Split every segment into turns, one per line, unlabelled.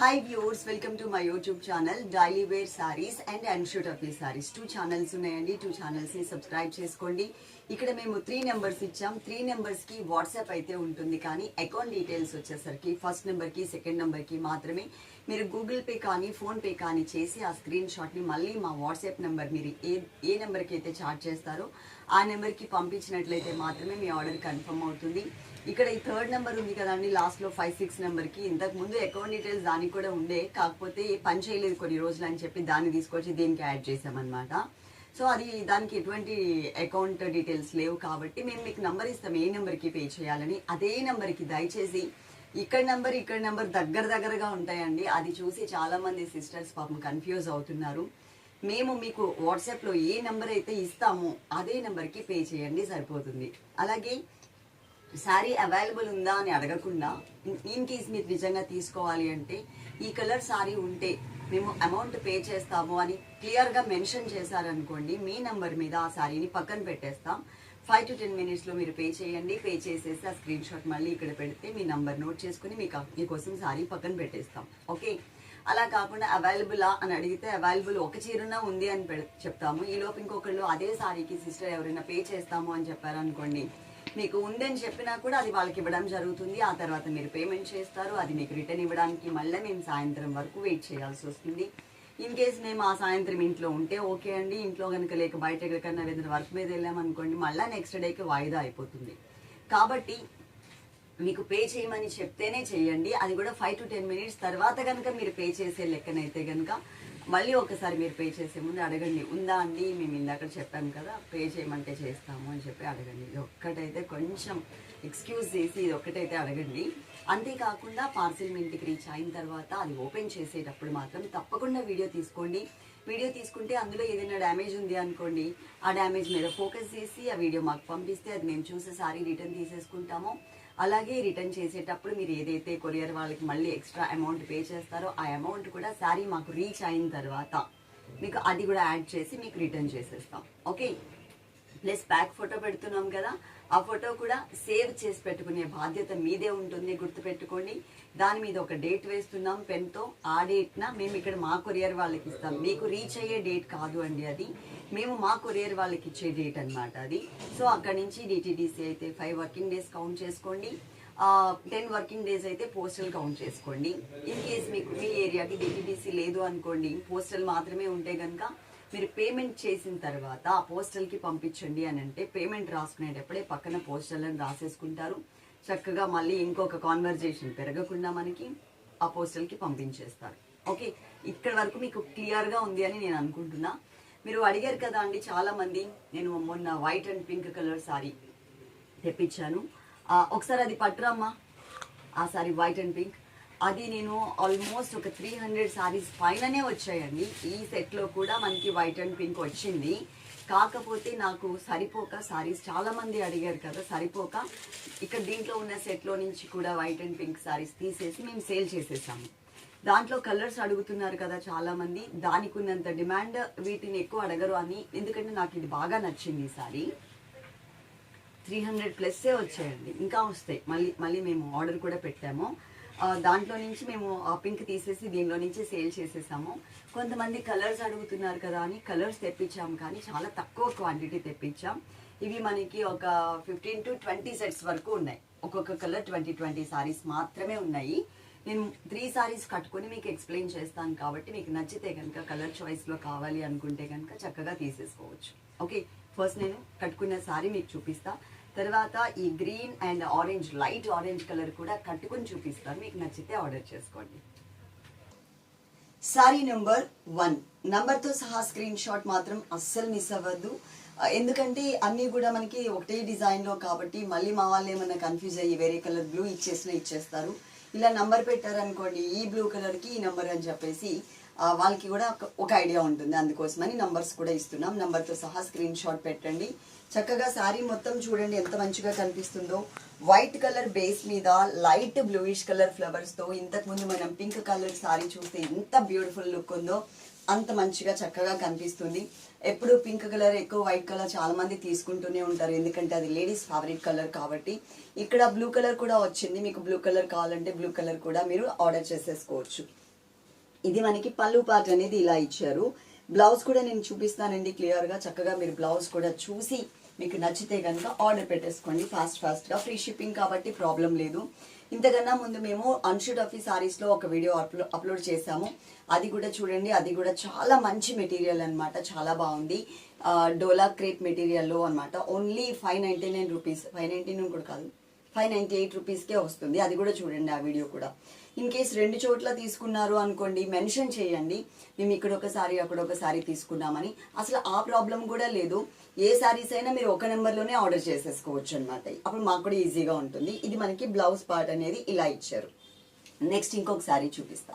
Hi viewers, welcome to my YouTube channel Daily Wear Sarees and Unshoot of Sarees. 2 channels ఉన్నాయండి. 2 channels ని subscribe చేసుకోండి. ఇక్కడ మేము 3 numbers ఇచ్చాం. 3 నెంబర్స్ కి వాట్సాప్ అయితే ఉంటుంది, కానీ అకౌంట్ డీటెయిల్స్ వచ్చేసరికి ఫస్ట్ నెంబర్ కి సెకండ్ నెంబర్ కి మాత్రమే మీరు గూగుల్ పే కానీ ఫోన్ పే కానీ చేసి ఆ స్క్రీన్ షాట్ ని మళ్ళీ మా వాట్సాప్ నెంబర్ మీరు ఏ నెంబర్ కి అయితే చార్జ్ చేస్తారో ఆ నెంబర్ కి పంపించినట్లయితే మాత్రమే మీ ఆర్డర్ కన్ఫర్మ్ అవుతుంది. ఇక్కడ ఈ థర్డ్ నెంబర్ ఉంది కదండి, లాస్ట్ లో 5-6 నెంబర్ కి ఇంతకు ముందు అకౌంట్ డీటెయిల్స్ దానికి కూడా ఉండే, కాకపోతే పని చేయలేదు కొన్ని రోజులు అని చెప్పి దాన్ని తీసుకొచ్చి దీనికి యాడ్ చేసామన్నమాట. సో అది దానికి ఎటువంటి అకౌంట్ డీటెయిల్స్ లేవు కాబట్టి మేము మీకు నెంబర్ ఇస్తాం ఏ నెంబర్కి పే చేయాలని. అదే నెంబర్కి దయచేసి ఇక్కడ నెంబర్ దగ్గరగా ఉంటాయండి. అది చూసి చాలా మంది సిస్టర్స్ పాపం కన్ఫ్యూజ్ అవుతున్నారు. మేము మీకు వాట్సాప్లో ఏ నెంబర్ అయితే ఇస్తామో అదే నెంబర్కి పే చేయండి, సరిపోతుంది. అలాగే శారీ అవైలబుల్ ఉందా అని అడగకుండా, ఇన్ కేస్ మీరు నిజంగా తీసుకోవాలి అంటే ఈ కలర్ శారీ ఉంటే మేము అమౌంట్ పే చేస్తాము అని క్లియర్గా మెన్షన్ చేశారనుకోండి, మీ నెంబర్ మీద ఆ శారీని పక్కన పెట్టేస్తాం. 5 to 10 minutesలో మీరు పే చేయండి. పే చేసేసి ఆ స్క్రీన్ షాట్ మళ్ళీ ఇక్కడ పెడితే మీ నంబర్ నోట్ చేసుకుని మీకోసం శారీ పక్కన పెట్టేస్తాం. ఓకే, అలా కాకుండా అవైలబులా అని అడిగితే అవైలబుల్ ఒక చీరన ఉంది అని చెప్తాము. ఈలోపు ఇంకొకళ్ళు అదే శారీకి సిస్టర్ ఎవరైనా పే చేస్తాము అని చెప్పారనుకోండి, మీకు ఉందని చెప్పినా కూడా అది వాళ్ళకి ఇవ్వడం జరుగుతుంది. ఆ తర్వాత మీరు పేమెంట్ చేస్తారు, అది మీకు రిటర్న్ ఇవ్వడానికి మళ్ళీ మేము సాయంత్రం వరకు వెయిట్ చేయాల్సి వస్తుంది. ఇన్ కేస్ మేము ఆ సాయంత్రం ఇంట్లో ఉంటే ఓకే అండి, ఇంట్లో కనుక లేక బయట ఎక్కడికన్నా ఏదైనా వర్క్ మీద వెళ్ళామనుకోండి, మళ్ళీ నెక్స్ట్ డేకి వాయిదా అయిపోతుంది. కాబట్టి మీకు పే చేయమని చెప్తేనే చేయండి. అది కూడా 5 to 10 minutes తర్వాత కనుక మీరు పే చేసే లెక్కనైతే కనుక మళ్ళీ ఒకసారి మీరు పే చేసే ముందు అడగండి, ఉందా అండి, మేము ఇందాక చెప్పాం కదా పే చేయమంటే చేస్తాము అని చెప్పి అడగండి. ఇది ఒక్కటైతే కొంచెం ఎక్స్క్యూజ్ చేసి ఇది ఒక్కటైతే అడగండి. అంతేకాకుండా పార్సిల్ మీ ఇంటికి రీచ్ అయిన తర్వాత అది ఓపెన్ చేసేటప్పుడు మాత్రం తప్పకుండా వీడియో తీసుకోండి. వీడియో తీసుకుంటే అందులో ఏదైనా డ్యామేజ్ ఉంది అనుకోండి, ఆ డ్యామేజ్ మీద ఫోకస్ చేసి ఆ వీడియో మాకు పంపిస్తే అది మేము చూసే సారీ రిటర్న్ తీసేసుకుంటాము. అలాగే రిటర్న్ చేసేటప్పుడు మీరు ఏదైతే కొరియర్ వాళ్ళకి మళ్ళీ ఎక్స్ట్రా అమౌంట్ పే చేస్తారో ఆ అమౌంట్ కూడా శారీ మాకు రీచ్ అయిన తర్వాత మీకు అది కూడా యాడ్ చేసి మీకు రిటర్న్ చేసేస్తాం. ఓకే, ప్లస్ బ్యాక్ ఫోటో పెడుతున్నాం కదా, ఆ ఫోటో కూడా సేవ్ చేసి పెట్టుకునే బాధ్యత మీదే ఉంటుంది, గుర్తుపెట్టుకోండి. దాని మీద ఒక డేట్ వేస్తున్నాం పెన్తో, ఆ డేట్న మేము ఇక్కడ మా కొరియర్ వాళ్ళకి ఇస్తాం. మీకు రీచ్ అయ్యే డేట్ కాదు అండి, అది మేము మా కొరియర్ వాళ్ళకి ఇచ్చే డేట్ అనమాట అది. సో అక్కడి నుంచి DTDC అయితే 5 working days కౌంట్ చేసుకోండి, 10 working days అయితే పోస్టల్ కౌంట్ చేసుకోండి. ఇన్ కేస్ మీకు మీ ఏరియాకి DTDC లేదు అనుకోండి, పోస్టల్ మాత్రమే ఉంటే కనుక మీరు పేమెంట్ చేసిన తర్వాత ఆ పోస్టల్కి పంపించండి అని అంటే పేమెంట్ రాసుకునేటప్పుడే పక్కన పోస్టల్ అని రాసేసుకుంటారు. చక్కగా మళ్ళీ ఇంకొక కాన్వర్జేషన్ పెరగకుండా మనకి ఆ పోస్టల్కి పంపించేస్తారు. ఓకే, ఇక్కడ వరకు మీకు క్లియర్గా ఉంది అని నేను అనుకుంటున్నా. మీరు అడిగారు కదా అండి చాలా మంది, నేను మొన్న white and pink colour sorry తెప్పించాను, ఒకసారి అది పట్టురమ్మా. ఆ సారీ వైట్ అండ్ పింక్, అది నేను ఆల్మోస్ట్ ఒక 300 సారీస్ పైననే వచ్చాయండి. ఈ సెట్లో కూడా మనకి వైట్ అండ్ పింక్ వచ్చింది. కాకపోతే నాకు సరిపోక సారీస్ చాలా మంది అడిగారు కదా, సరిపోక ఇక్కడ దీంట్లో ఉన్న సెట్లో నుంచి కూడా వైట్ అండ్ పింక్ సారీస్ తీసేసి మేము సేల్ చేసేసాము. దాంట్లో కలర్స్ అడుగుతున్నారు కదా చాలా మంది, దానికి ఉన్నంత డిమాండ్ వీటిని ఎక్కువ అడగరు అని, ఎందుకంటే నాకు ఇది బాగా నచ్చింది. ఈ సారీ 300+ వచ్చాయండి, ఇంకా వస్తాయి. మళ్ళీ మేము ఆర్డర్ కూడా పెట్టాము. దాంట్లో నుంచి మేము పింక్ తీసేసి దీనిలో నుంచి సేల్ చేసేసాము. కొంతమంది కలర్స్ అడుగుతున్నారు కదా అని కలర్స్ తెప్పించాం, కానీ చాలా తక్కువ క్వాంటిటీ తెప్పించాం. ఇవి మనకి ఒక 15 to 20 సెట్స్ వరకు ఉన్నాయి. ఒక్కొక్క కలర్ 20 సారీస్ మాత్రమే ఉన్నాయి. నేను 3 సారీస్ కట్టుకొని మీకు ఎక్స్ప్లెయిన్ చేస్తాను కాబట్టి మీకు నచ్చితే కనుక కలర్ చాయిస్లో కావాలి అనుకుంటే కనుక చక్కగా తీసేసుకోవచ్చు. ఓకే, ఫస్ట్ నేను కట్టుకున్న సారీ మీకు చూపిస్తా, తర్వాత ఈ green and orange, light orange colour కూడా కట్టుకుని చూపిస్తాను. మీకు నచ్చితే ఆర్డర్ చేసుకోండి. సారీ నెంబర్ 1 నంబర్తో సహా స్క్రీన్ షాట్ మాత్రం అస్సలు మిస్ అవ్వద్దు. ఎందుకంటే అన్నీ కూడా మనకి ఒకటే డిజైన్లో కాబట్టి మళ్ళీ మా వాళ్ళు ఏమన్నా కన్ఫ్యూజ్ అయ్యి వేరే కలర్ బ్లూ ఇచ్చేస్తారు. ఇలా నంబర్ పెట్టారనుకోండి, ఈ బ్లూ కలర్కి ఈ నెంబర్ అని చెప్పేసి వాళ్ళకి కూడా ఒక ఐడియా ఉంటుంది. అందుకోసమని నంబర్స్ కూడా ఇస్తున్నాం. నంబర్తో సహా స్క్రీన్ షాట్ పెట్టండి. చక్కగా శారీ మొత్తం చూడండి ఎంత మంచిగా కనిపిస్తుందో. వైట్ కలర్ బేస్ మీద లైట్ బ్లూయిష్ కలర్ ఫ్లవర్స్తో, ఇంతకుముందు మనం పింక్ కలర్ శారీ చూస్తే ఎంత బ్యూటిఫుల్ లుక్ ఉందో అంత మంచిగా చక్కగా కనిపిస్తుంది. ఎప్పుడు పింక్ కలర్ ఎక్కువ, వైట్ కలర్ చాలా మంది తీసుకుంటూనే ఉంటారు, ఎందుకంటే అది లేడీస్ ఫేవరెట్ కలర్ కాబట్టి. ఇక్కడ బ్లూ కలర్ కూడా వచ్చింది, మీకు బ్లూ కలర్ కావాలంటే బ్లూ కలర్ కూడా మీరు ఆర్డర్ చేసేసుకోవచ్చు. ఇది మనకి పళ్ళు పార్ట్ అనేది ఇలా ఇచ్చారు. బ్లౌజ్ కూడా నేను చూపిస్తానండి క్లియర్ గా. చక్కగా మీరు బ్లౌజ్ కూడా చూసి మీకు నచ్చితే కనుక ఆర్డర్ పెట్టేసుకోండి ఫాస్ట్ గా. ఫ్రీ షిప్పింగ్ కాబట్టి ప్రాబ్లం లేదు. ఇంతకన్నా ముందు మేము అన్షూట్ ఆఫ్ సారీస్ లో ఒక వీడియో అప్లోడ్ చేసాము, అది కూడా చూడండి. అది కూడా చాలా మంచి మెటీరియల్ అన్నమాట, చాలా బాగుంది. డోలా క్రేప్ మెటీరియల్లో అన్నమాట. ఓన్లీ 599 రూపీస్, 599 కూడా కాదు, 598 రూపీస్కే వస్తుంది. అది కూడా చూడండి ఆ వీడియో కూడా. ఇన్ కేస్ 2 చోట్ల తీసుకున్నారు అనుకోండి, మెన్షన్ చేయండి మేము ఇక్కడ ఒకసారి అక్కడ ఒకసారి తీసుకున్నామని. అసలు ఆ ప్రాబ్లం కూడా లేదు. ఏ సారీస్ అయినా మీరు ఒక నెంబర్లోనే ఆర్డర్ చేసేసుకోవచ్చు అనమాట. అప్పుడు మాకు కూడా ఈజీగా ఉంటుంది. ఇది మనకి బ్లౌజ్ పార్ట్ అనేది ఇలా ఇచ్చారు. నెక్స్ట్ ఇంకొక సారీ చూపిస్తా.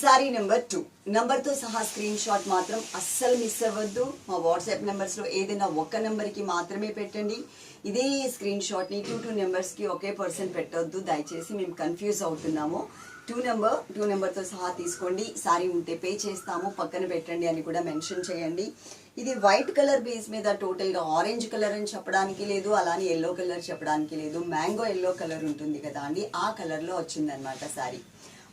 సారీ నెంబర్ 2 నంబర్తో సహా స్క్రీన్ షాట్ మాత్రం అస్సలు మిస్ అవ్వద్దు. మా వాట్సాప్ నెంబర్స్లో ఏదైనా ఒక్క నెంబర్కి మాత్రమే పెట్టండి. ఇదే స్క్రీన్ షాట్ని 2 నెంబర్స్కి ఒకే పర్సన్ పెట్టొద్దు దయచేసి, మేము కన్ఫ్యూజ్ అవుతున్నాము. 2 నెంబర్తో సహా తీసుకోండి. సారీ ఉంటే పే చేస్తాము, పక్కన పెట్టండి అని కూడా మెన్షన్ చేయండి. ఇది వైట్ కలర్ బేస్ మీద టోటల్గా ఆరెంజ్ కలర్ అని చెప్పడానికి లేదు, అలానే ఎల్లో కలర్ చెప్పడానికి లేదు. మ్యాంగో ఎల్లో కలర్ ఉంటుంది కదా అండి, ఆ కలర్లో వచ్చిందనమాట సారీ.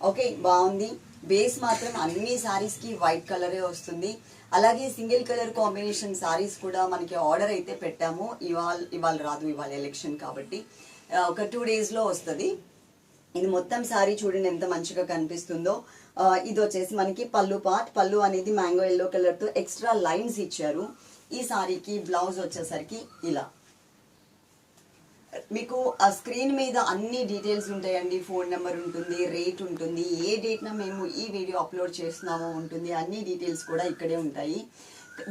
ఓకే, బాగుంది. బేస్ మాత్రం అన్ని సారీస్ కి వైట్ కలరే వస్తుంది. అలాగే సింగిల్ కలర్ కాంబినేషన్ సారీస్ కూడా మనకి ఆర్డర్ అయితే పెట్టాము. ఇవాళ రాదు, ఇవాళ ఎలక్షన్ కాబట్టి ఒక 2 days లో వస్తుంది. ఇది మొత్తం సారీ చూడండి ఎంత మంచిగా కనిపిస్తుందో. ఇది వచ్చేసి మనకి పళ్ళు పార్ట్. పళ్ళు అనేది మ్యాంగో ఎల్లో కలర్ తో ఎక్స్ట్రా లైన్స్ ఇచ్చారు. ఈ సారీకి బ్లౌజ్ వచ్చేసరికి ఇలా మీకు ఆ స్క్రీన్ మీద అన్ని డీటెయిల్స్ ఉంటాయండి. ఫోన్ నెంబర్ ఉంటుంది, రేట్ ఉంటుంది, ఏ డేట్న మేము ఈ వీడియో అప్లోడ్ చేస్తున్నామో ఉంటుంది, అన్ని డీటెయిల్స్ కూడా ఇక్కడే ఉంటాయి.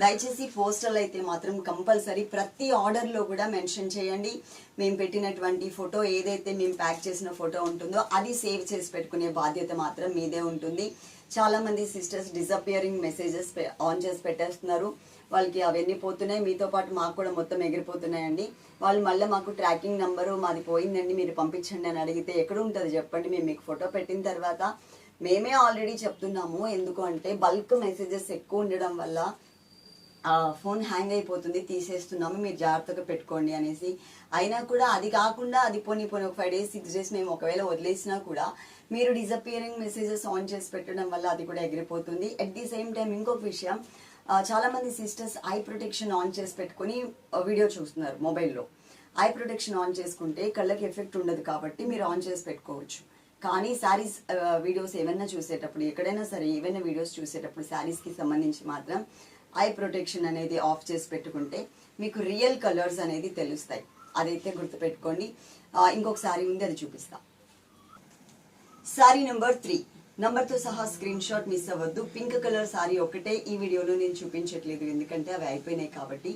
దయచేసి పోస్టల్ అయితే మాత్రం కంపల్సరీ ప్రతి ఆర్డర్లో కూడా మెన్షన్ చేయండి. మేము పెట్టినటువంటి ఫోటో ఏదైతే మేము ప్యాక్ చేసిన ఫోటో ఉంటుందో అది సేవ్ చేసి పెట్టుకునే బాధ్యత మాత్రం మీదే ఉంటుంది. చాలా మంది సిస్టర్స్ డిసపియరింగ్ మెసేజెస్ ఆన్ చేసి పెట్టేస్తున్నారు. వాళ్ళకి అవన్నీ పోతున్నాయి, మీతో పాటు మాకు కూడా మొత్తం ఎగిరిపోతున్నాయండి. వాళ్ళు మళ్ళీ మాకు ట్రాకింగ్ నెంబరు మాది పోయిందండి మీరు పంపించండి అని అడిగితే ఎక్కడ ఉంటుంది చెప్పండి. మేము మీకు ఫోటో పెట్టిన తర్వాత మేమే ఆల్రెడీ చెప్తున్నాము. ఎందుకు అంటే బల్క్ మెసేజెస్ ఎక్కువ ఉండడం వల్ల ఫోన్ హ్యాంగ్ అయిపోతుంది, తీసేస్తున్నాము, మీరు జాగ్రత్తగా పెట్టుకోండి అనేసి. అయినా కూడా అది కాకుండా అది పోనీ ఒక 5 days 6 days మేము ఒకవేళ వదిలేసినా కూడా మీరు డిసపియరింగ్ మెసేజెస్ ఆన్ చేసి పెట్టడం వల్ల అది కూడా ఎగిరిపోతుంది. అట్ ది సేమ్ టైం ఇంకొక విషయం, చాలా మంది సిస్టర్స్ ఐ ప్రొటెక్షన్ ఆన్ చేసి పెట్టుకుని వీడియో చూస్తున్నారు మొబైల్లో. ఐ ప్రొటెక్షన్ ఆన్ చేసుకుంటే కళ్ళకి ఎఫెక్ట్ ఉండదు కాబట్టి మీరు ఆన్ చేసి పెట్టుకోవచ్చు. కానీ శారీస్ వీడియోస్ ఏమైనా చూసేటప్పుడు, ఎక్కడైనా సరే ఏవైనా వీడియోస్ చూసేటప్పుడు శారీస్కి సంబంధించి మాత్రం ఐ ప్రొటెక్షన్ అనేది ఆఫ్ చేసి పెట్టుకుంటే మీకు రియల్ కలర్స్ అనేది తెలుస్తాయి. అదైతే గుర్తుపెట్టుకోండి. ఇంకొక సారీ ఉంది, అది చూపిస్తా. సారీ నెంబర్ 3 నంబర్తో సహా స్క్రీన్ షాట్ మిస్ అవ్వద్దు. పింక్ కలర్ సారీ ఒకటే ఈ వీడియోలో నేను చూపించట్లేదు, ఎందుకంటే అవి అయిపోయినాయి కాబట్టి.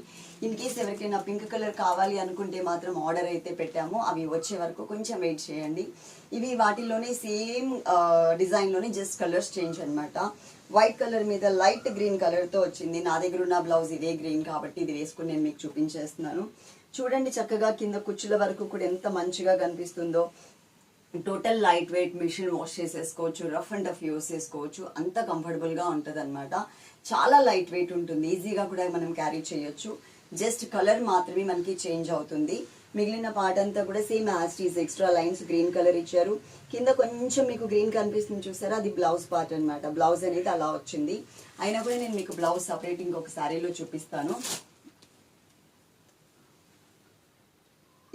ఇన్ కేస్ ఎవరికైనా పింక్ కలర్ కావాలి అనుకుంటే మాత్రం ఆర్డర్ అయితే పెట్టాము, అవి వచ్చే వరకు కొంచెం వెయిట్ చేయండి. ఇవి వాటిలోనే సేమ్ డిజైన్లోనే జస్ట్ కలర్స్ చేంజ్ అనమాట. వైట్ కలర్ మీద లైట్ గ్రీన్ కలర్తో వచ్చింది. నా దగ్గర ఉన్న బ్లౌజ్ ఇదే గ్రీన్ కాబట్టి ఇది వేసుకుని నేను మీకు చూపించేస్తున్నాను. చూడండి చక్కగా కింద కుచ్చుల వరకు కూడా ఎంత మంచిగా కనిపిస్తుందో. Total light weight, machine wash చేసేసుకోవచ్చు, రఫ్ అండ్ టఫ్ యూస్ చేసుకోవచ్చు, అంత కంఫర్టబుల్గా ఉంటుంది అనమాట. చాలా లైట్ వెయిట్ ఉంటుంది, ఈజీగా కూడా మనం క్యారీ చేయొచ్చు. జస్ట్ కలర్ మాత్రమే మనకి చేంజ్ అవుతుంది. మిగిలిన పార్ట్ అంతా కూడా same as it is. Extra lines green colour ఇచ్చారు. కింద కొంచెం మీకు గ్రీన్ కనిపిస్తుంది చూసారా, అది బ్లౌజ్ పార్ట్ అనమాట. బ్లౌజ్ అనేది అలా వచ్చింది. అయినా కూడా నేను మీకు బ్లౌజ్ సపరేట్ ఇంకొక సారీలో చూపిస్తాను.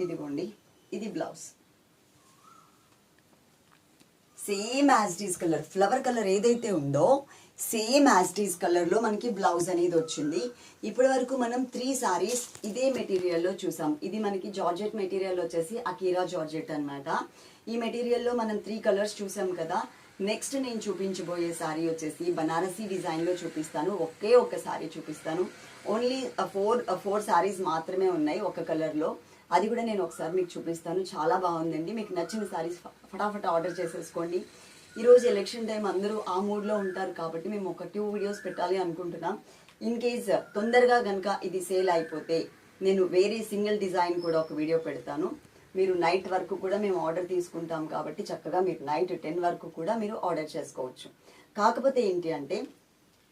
ఇదిగోండి, ఇది blouse. Same as it is colour, flower colour ఏదైతే ఉందో సేమ్ యాజ్ ఇట్ ఈస్ కలర్లో మనకి బ్లౌజ్ అనేది వచ్చింది. ఇప్పటి వరకు మనం 3 సారీస్ ఇదే మెటీరియల్లో చూసాం. ఇది మనకి జార్జెట్ మెటీరియల్ వచ్చేసి అకీరా జార్జెట్ అనమాట. ఈ మెటీరియల్లో మనం 3 కలర్స్ చూసాం కదా. నెక్స్ట్ నేను చూపించబోయే సారీ వచ్చేసి బనారసీ డిజైన్లో చూపిస్తాను. ఒకే ఒక సారీ చూపిస్తాను. ఓన్లీ 4 సారీస్ మాత్రమే ఉన్నాయి ఒక కలర్లో. అది కూడా నేను ఒకసారి మీకు చూపిస్తాను. చాలా బాగుందండి. మీకు నచ్చిన సారీస్ ఫటాఫట్ ఆర్డర్ చేసేసుకోండి. ఈరోజు ఎలక్షన్ టైం అందరూ ఆ మూడ్లో ఉంటారు కాబట్టి మేము ఒక 2 వీడియోస్ పెట్టాలి అనుకుంటున్నాం. ఇన్ కేస్ తొందరగా కనుక ఇది సేల్ అయిపోతే నేను వేరే సింగిల్ డిజైన్ కూడా ఒక వీడియో పెడతాను. మీరు నైట్ వరకు కూడా మేము ఆర్డర్ తీసుకుంటాం కాబట్టి చక్కగా మీరు నైట్ 10 వరకు కూడా మీరు ఆర్డర్ చేసుకోవచ్చు. కాకపోతే ఏంటి అంటే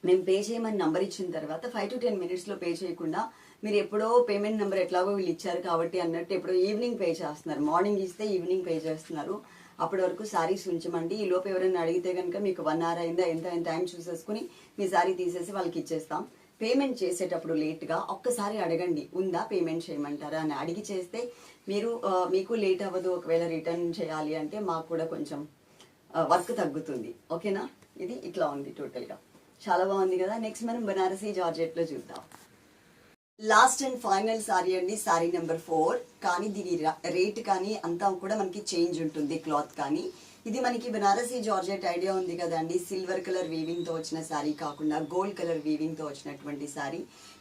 మేము పే చేయమని నంబర్ ఇచ్చిన తర్వాత 5 to 10 minutesలో పే చేయకుండా మీరు ఎప్పుడో పేమెంట్ నెంబర్ ఎట్లాగో వీళ్ళు ఇచ్చారు కాబట్టి అన్నట్టు ఎప్పుడో ఈవినింగ్ పే చేస్తున్నారు. మార్నింగ్ ఇస్తే ఈవినింగ్ పే చేస్తున్నారు. అప్పటి వరకు శారీస్ ఉంచమండి. ఈ లోపు ఎవరైనా అడిగితే కనుక మీకు 1 hour అయిందా ఎంత టైం చూసేసుకుని మీ శారీ తీసేసి వాళ్ళకి ఇచ్చేస్తాం. పేమెంట్ చేసేటప్పుడు లేట్గా ఒక్కసారి అడగండి, ఉందా పేమెంట్ చేయమంటారా అని. అడిగి చేస్తే మీకు లేట్ అవ్వదు. ఒకవేళ రిటర్న్ చేయాలి అంటే మాకు కూడా కొంచెం వర్క్ తగ్గుతుంది. ఓకేనా? ఇది ఇట్లా ఉంది టోటల్గా, చాలా బాగుంది కదా. నెక్స్ట్ మనం బనారసీ జార్జెట్లో చూద్దాం. లాస్ట్ అండ్ ఫైనల్ సారీ అండి, సారీ నెంబర్ 4. కానీ దీని రేట్ కానీ అంతా కూడా మనకి చేంజ్ ఉంటుంది, క్లాత్ కానీ. ఇది మనకి బనారసీ జార్జెట్ ఐడియా ఉంది కదండి, సిల్వర్ కలర్ వీవింగ్తో వచ్చిన శారీ కాకుండా గోల్డ్ కలర్ వీవింగ్తో వచ్చినటువంటి శారీ.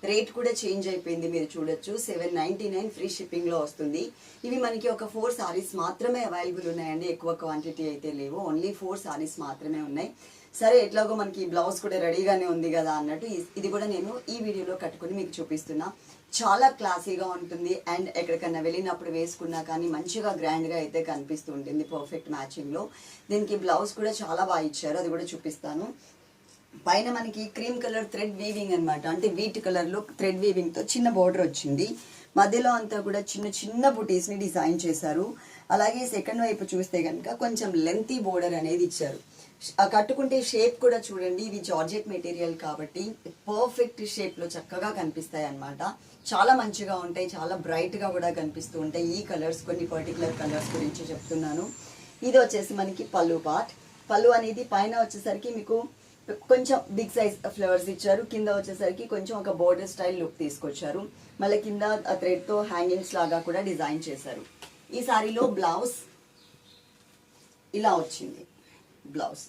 రేట్ కూడా చేంజ్ అయిపోయింది, మీరు చూడొచ్చు. 799 ఫ్రీ షిప్పింగ్లో వస్తుంది. ఇవి మనకి ఒక 4 సారీస్ మాత్రమే అవైలబుల్ ఉన్నాయండి, ఎక్కువ క్వాంటిటీ అయితే లేవు. ఓన్లీ 4 సారీస్ మాత్రమే ఉన్నాయి. సరే, ఎట్లాగో మనకి బ్లౌజ్ కూడా రెడీగానే ఉంది కదా అన్నట్టు ఇది కూడా నేను ఈ వీడియోలో కట్టుకుని మీకు చూపిస్తున్నా. చాలా క్లాసీగా ఉంటుంది అండ్ ఎక్కడికన్నా వెళ్ళినప్పుడు వేసుకున్నా కానీ మంచిగా గ్రాండ్గా అయితే కనిపిస్తూ ఉంటుంది, పర్ఫెక్ట్ మ్యాచింగ్లో. దీనికి బ్లౌజ్ కూడా చాలా బాగా ఇచ్చారు, అది కూడా చూపిస్తాను. పైన మనకి క్రీమ్ కలర్ థ్రెడ్ వీవింగ్ అనమాట, అంటే వీట్ కలర్లో థ్రెడ్ వీవింగ్తో చిన్న బోర్డర్ వచ్చింది. మధ్యలో అంతా కూడా చిన్న చిన్న బుటీస్ని డిజైన్ చేశారు. అలాగే సెకండ్ వైపు చూస్తే కనుక కొంచెం లెంతీ బోర్డర్ అనేది ఇచ్చారు. కట్టుకుంటే షేప్ కూడా చూడండి, ఇవి జార్జెట్ మెటీరియల్ కాబట్టి పర్ఫెక్ట్ షేప్లో చక్కగా కనిపిస్తాయి అన్నమాట. చాలా మంచిగా ఉంటాయి, చాలా బ్రైట్గా కూడా కనిపిస్తూ ఉంటాయి. ఈ కలర్స్, కొన్ని పర్టికులర్ కలర్స్ గురించి చెప్తున్నాను. ఇది వచ్చేసి మనకి పళ్ళు పార్ట్. పళ్ళు అనేది పైన వచ్చేసరికి మీకు కొంచెం బిగ్ సైజ్ ఫ్లవర్స్ ఇచ్చారు, కింద వచ్చేసరికి కొంచెం ఒక బోర్డర్ స్టైల్ లుక్ తీసుకొచ్చారు. మళ్ళీ కింద థ్రెడ్తో హ్యాంగింగ్స్ లాగా కూడా డిజైన్ చేశారు. ఈ సారీలో బ్లౌజ్ ఇలా వచ్చింది. బ్లౌజ్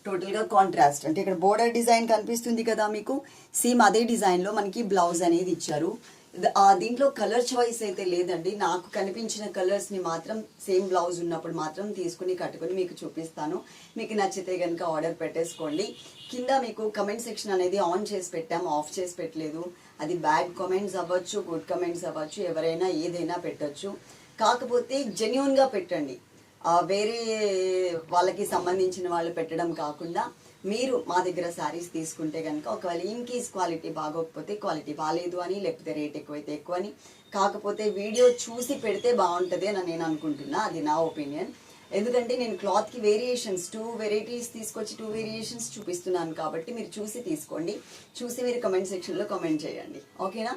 టోటల్గా కాంట్రాస్ట్, అంటే ఇక్కడ బోర్డర్ డిజైన్ కనిపిస్తుంది కదా మీకు, సేమ్ అదే డిజైన్లో మనకి బ్లౌజ్ అనేది ఇచ్చారు. దీంట్లో కలర్ చాయిస్ అయితే లేదండి, నాకు కనిపించిన కలర్స్ని మాత్రం సేమ్ బ్లౌజ్ ఉన్నప్పుడు మాత్రం తీసుకుని కట్టుకుని మీకు చూపిస్తాను. మీకు నచ్చితే కనుక ఆర్డర్ పెట్టేసుకోండి. కింద మీకు కమెంట్ సెక్షన్ అనేది ఆన్ చేసి పెట్టాము, ఆఫ్ చేసి పెట్టలేదు. అది బ్యాడ్ కమెంట్స్ అవ్వచ్చు, గుడ్ కమెంట్స్ అవ్వచ్చు, ఎవరైనా ఏదైనా పెట్టచ్చు. కాకపోతే జెన్యూన్గా పెట్టండి, వేరే వాళ్ళకి సంబంధించిన వాళ్ళు పెట్టడం కాకుండా మీరు మా దగ్గర శారీస్ తీసుకుంటే కనుక ఒకవేళ ఇన్ కేస్ క్వాలిటీ బాగోకపోతే క్వాలిటీ బాగాలేదు అని, లేకపోతే రేట్ ఎక్కువైతే ఎక్కువ అని, కాకపోతే వీడియో చూసి పెడితే బాగుంటుంది అని నేను అనుకుంటున్నా. అది నా ఒపీనియన్. ఎందుకంటే నేను క్లాత్కి వేరియేషన్స్ 2 వెరైటీస్ తీసుకొచ్చి 2 వేరియేషన్స్ చూపిస్తున్నాను కాబట్టి మీరు చూసి తీసుకోండి. చూసి మీరు కమెంట్ సెక్షన్లో కమెంట్ చేయండి, ఓకేనా?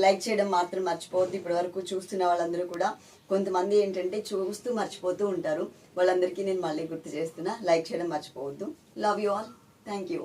లైక్ చేయడం మాత్రం మర్చిపోవద్దు. ఇప్పటి వరకు చూస్తున్న వాళ్ళందరూ కూడా కొంతమంది ఏంటంటే చూస్తూ మర్చిపోతూ ఉంటారు, వాళ్ళందరికీ నేను మళ్ళీ గుర్తు చేస్తున్నా, లైక్ చేయడం మర్చిపోవద్దు. Love you all, thank you.